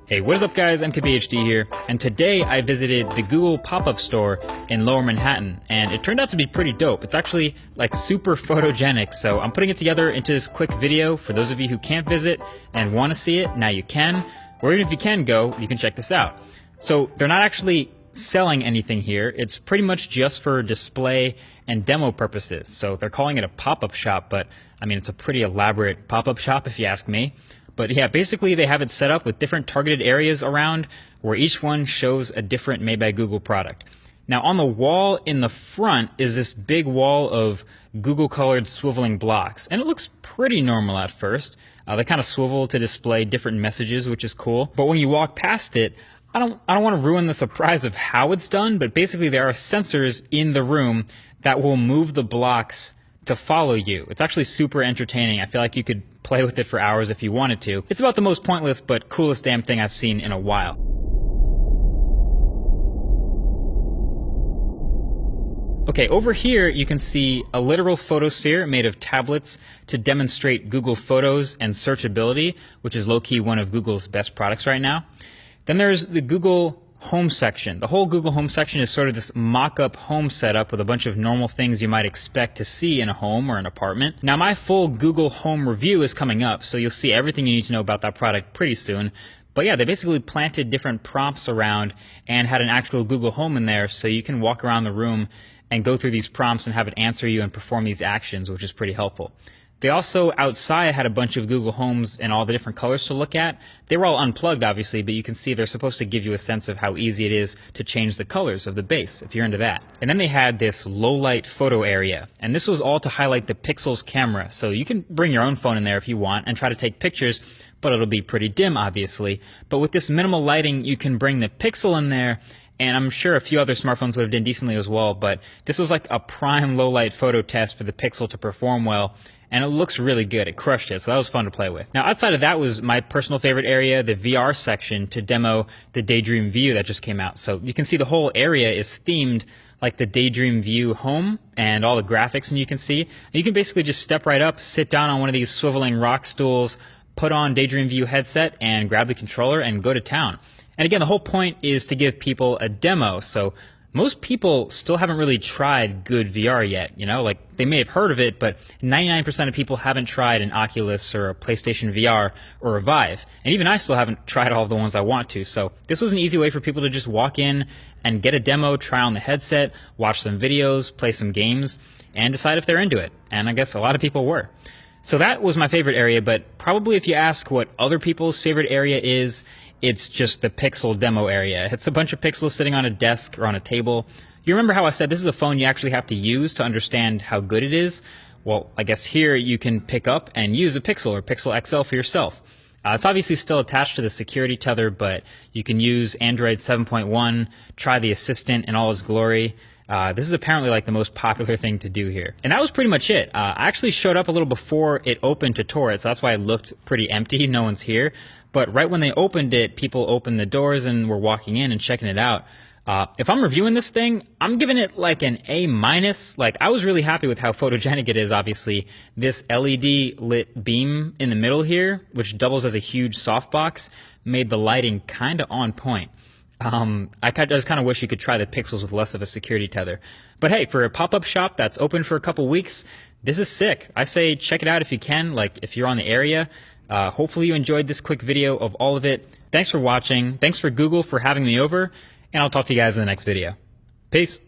Hey, what is up guys, MKBHD here, and today I visited the Google pop-up store in Lower Manhattan, and it turned out to be pretty dope. It's actually like super photogenic, so I'm putting it together into this quick video for those of you who can't visit and want to see it. Now you can, or even if you can go, you can check this out. So they're not actually selling anything here. It's pretty much just for display and demo purposes. So they're calling it a pop-up shop, but I mean, it's a pretty elaborate pop-up shop if you ask me. But yeah, basically they have it set up with different targeted areas around where each one shows a different Made by Google product. Now on the wall in the front is this big wall of Google colored swiveling blocks, and it looks pretty normal at first. They kind of swivel to display different messages, which is cool. But when you walk past it, I don't want to ruin the surprise of how it's done, but basically there are sensors in the room that will move the blocks to follow you. It's actually super entertaining. I feel like you could play with it for hours if you wanted to. It's about the most pointless but coolest damn thing I've seen in a while. Okay, over here you can see a literal photosphere made of tablets to demonstrate Google Photos and searchability, which is low-key one of Google's best products right now. Then there's the Google Home section. The whole Google Home section is sort of this mock-up home setup with a bunch of normal things you might expect to see in a home or an apartment. Now my full Google Home review is coming up, so you'll see everything you need to know about that product pretty soon. But yeah, they basically planted different prompts around and had an actual Google Home in there, so you can walk around the room and go through these prompts and have it answer you and perform these actions, which is pretty helpful. They also, outside, had a bunch of Google Homes in all the different colors to look at. They were all unplugged, obviously, but you can see they're supposed to give you a sense of how easy it is to change the colors of the base, if you're into that. And then they had this low-light photo area, and this was all to highlight the Pixel's camera. So you can bring your own phone in there if you want and try to take pictures, but it'll be pretty dim, obviously. But with this minimal lighting, you can bring the Pixel in there, and I'm sure a few other smartphones would have done decently as well, but this was like a prime low-light photo test for the Pixel to perform well. And it looks really good. It crushed it, so that was fun to play with. Now, outside of that was my personal favorite area, the VR section, to demo the Daydream View that just came out. So you can see the whole area is themed like the Daydream View home and all the graphics, and you can see. And you can basically just step right up, sit down on one of these swiveling rock stools, put on Daydream View headset, and grab the controller and go to town. And again, the whole point is to give people a demo. So most people still haven't really tried good VR yet, you know, like they may have heard of it, but 99% of people haven't tried an Oculus or a PlayStation VR or a Vive. And even I still haven't tried all of the ones I want to. So this was an easy way for people to just walk in and get a demo, try on the headset, watch some videos, play some games, and decide if they're into it. And I guess a lot of people were. So that was my favorite area, but probably if you ask what other people's favorite area is, it's just the Pixel demo area. It's a bunch of pixels sitting on a desk or on a table. You remember how I said this is a phone you actually have to use to understand how good it is? Well, I guess here you can pick up and use a Pixel or Pixel XL for yourself. It's obviously still attached to the security tether, but you can use Android 7.1, try the assistant in all its glory. This is apparently like the most popular thing to do here. And that was pretty much it. I actually showed up a little before it opened to tour it, so that's why it looked pretty empty. No one's here. But right when they opened it, people opened the doors and were walking in and checking it out. If I'm reviewing this thing, I'm giving it like an A-. Like, I was really happy with how photogenic it is, obviously. This LED lit beam in the middle here, which doubles as a huge softbox, made the lighting kind of on point. I just kind of wish you could try the Pixels with less of a security tether. But hey, for a pop-up shop that's open for a couple weeks, this is sick. I say check it out if you can, like if you're on the area. Hopefully you enjoyed this quick video of all of it. Thanks for watching. Thanks for Google for having me over, and I'll talk to you guys in the next video. Peace.